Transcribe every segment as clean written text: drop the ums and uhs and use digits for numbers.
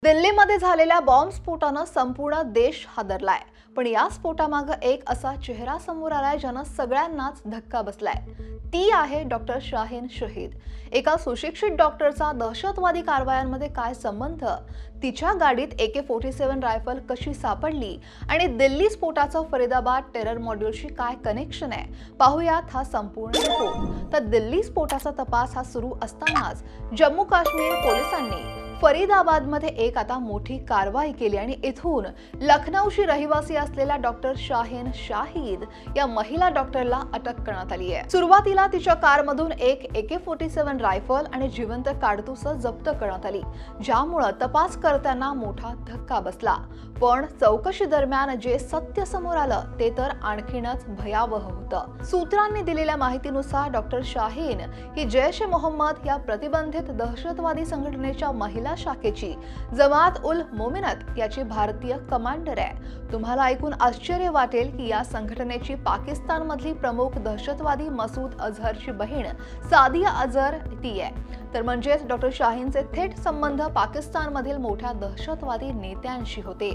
दिल्लीमध्ये झालेल्या बॉम्बस्फोटानं संपूर्ण देश हादरलाय। पण या स्फोटामागे एक असा चेहरा समोर आलाय ज्यानं सगळ्यांनाच धक्का बसलाय। ती आहे डॉक्टर शाहीन शहीद। एका सुशिक्षित डॉक्टरचा दहशतवादी कारवायांमध्ये काय संबंध, तिच्या गाडीत AK-47 रायफल कशी सापडली आणि दिल्ली स्फोटाचं फरीदाबाद टेरर मॉड्यूलशी काय कनेक्शन आहे, पाहूयात हा संपूर्ण रिपोर्ट। तर दिल्ली स्फोटाचा तपास हा सुरू असतानाच जम्मू काश्मीर पोलिसांनी फरीदाबादमध्ये एक आता मोठी कारवाई केली आणि इथून लखनौची रहिवासी असलेल्या डॉक्टर शाहीन शाहिद या महिला डॉक्टरला अटक करण्यात आली आहे। सुरुवातीला तिच्या कारमधून एक AK-47 रायफल आणि जिवंत काडतूस जप्त करण्यात आली, ज्यामुळे तपासकर्त्यांना मोठा धक्का बसला। पण चौकशी दरम्यान जे सत्य समोर आलं ते तर आणखीनच भयावह होतं। सूत्रांनी दिलेल्या माहितीनुसार डॉक्टर शाहीन ही जैश ए मोहम्मद या प्रतिबंधित दहशतवादी संघटनेच्या महिला शाखेची जमात उल मोमिनत याची भारतीय कमांडर आहे। तुम्हाला ऐकून आश्चर्य वाटेल की या संघटनेची पाकिस्तानमधली प्रमुख दहशतवादी मसूद अझहरची बहीण सादिया अझहर ती आहे। तर म्हणजेच डॉक्टर शाहीनचे थेट संबंध पाकिस्तानमधील मोठ्या दहशतवादी नेत्यांशी होते।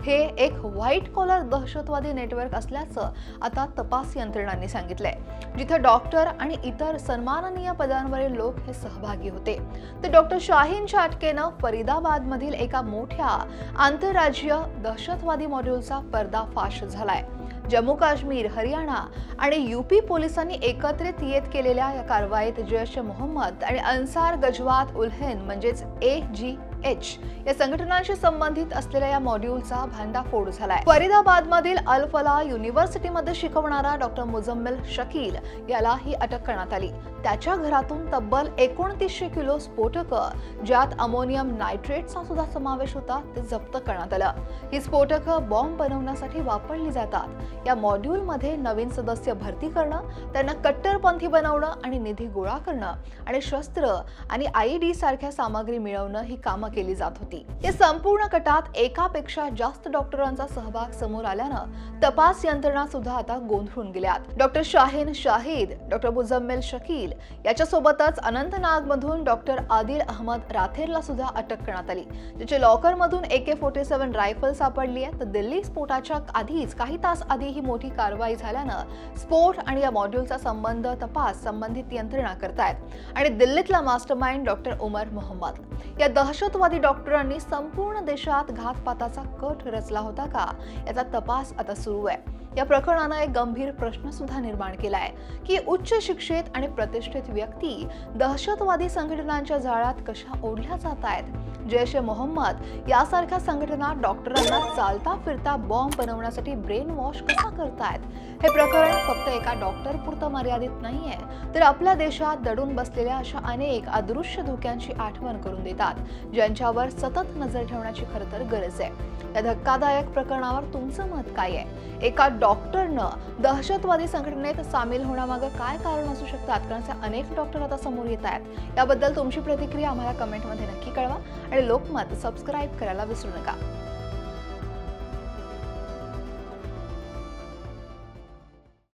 हे एक व्हाईट कॉलर दहशतवादी नेटवर्क असल्याचं आता तपास यंत्रणांनी सांगितलंय, जिथे डॉक्टर आणि इतर सन्माननीय पदांवरील लोक हे सहभागी होते। तर डॉक्टर शाहीनच्या अटकेनं फरीदाबादमधील एका मोठ्या आंतरराज्यीय दहशतवादी मॉड्यूलचा पर्दाफाश झालाय। जम्मू काश्मीर, हरियाणा आणि UP पोलिसांनी एकत्रित येत केलेल्या या कारवाईत जैश ए मोहम्मद आणि अन्सार गझवात उल हिंद म्हणजेच AGH या संघटनांशी संबंधित असलेल्या या मॉड्यूलचा भांडाफोड झालाय। फरीदाबादमधील अल फलाह युनिव्हर्सिटीमध्ये शिकवणारा डॉक्टर मुझम्मिल शकील याला ही अटक करण्यात आली। त्याच्या घरातून तब्बल 2900 किलो स्फोटकं, ज्यात अमोनियम नायट्रेटचा सुद्धा समावेश होता, ते जप्त करण्यात आलं। ही स्फोटकं बॉम्ब बनवण्यासाठी वापरली जातात। या मॉड्यूलमध्ये नवीन सदस्य भरती करणं, त्यांना कट्टरपंथी बनवणं आणि निधी गोळा करणं आणि शस्त्र आणि IED सारख्या सामग्री मिळवणं ही कामं केली जात होती। या संपूर्ण कटात एकापेक्षा जास्त डॉक्टरांचा सहभाग समोर आल्यानं तपास यंत्रणा सुद्धा आता गोंधळून गेल्यात। डॉक्टर शाहीन शाहिद, डॉक्टर मुझम्मिल शकील याच्यासोबतच अनंतनागमधून डॉक्टर आदिल अहमद राथेरला सुद्धा अटक करण्यात आली, ज्याच्या लॉकरमधून AK-47 रायफल सापडली आहे। तर दिल्ली स्फोटाच्या आधीच काही तास आधी ही मोठी कारवाई झाल्यानं स्फोट आणि या मॉड्यूलचा संबंध तपास संबंधित यंत्रणा करतायत आणि दिल्लीतला मास्टरमाइंड डॉक्टर उमर मोहम्मद या दहशतवादी डॉक्टरांनी संपूर्ण देशात घातपाताचा कट रचला होता का, याचा तपास आता सुरू आहे। या प्रकरणानं एक गंभीर प्रश्न सुद्धा निर्माण केलाय की उच्च शिक्षित आणि प्रतिष्ठित व्यक्ती दहशतवादी संघटनांच्या जाळ्यात कशा ओढल्या जात आहेत। जैश ए मोहम्मद यासारख्या संघटना डॉक्टरांना चालता फिरता बॉम्ब बनवण्यासाठी ब्रेन वॉश कसा करतायत। हे प्रकरण फक्त एका डॉक्टर पुरतं मर्यादित नाहीये, तर आपल्या देशात दडून बसलेल्या अशा अनेक अदृश्य धोक्यांची आठवण करून देतात, ज्यांच्यावर सतत नजर ठेवण्याची खरं तर गरज आहे। या धक्कादायक प्रकरणावर तुमचं मत काय आहे? एका डॉक्टरनं दहशतवादी संघटनेत सामील होण्यामागे काय कारण असू शकतात, कारण अनेक डॉक्टर आता समोर येत आहेत। याबद्दल तुमची प्रतिक्रिया आम्हाला कमेंटमध्ये नक्की कळवा आणि लोकमत सबस्क्राईब करायला विसरू नका।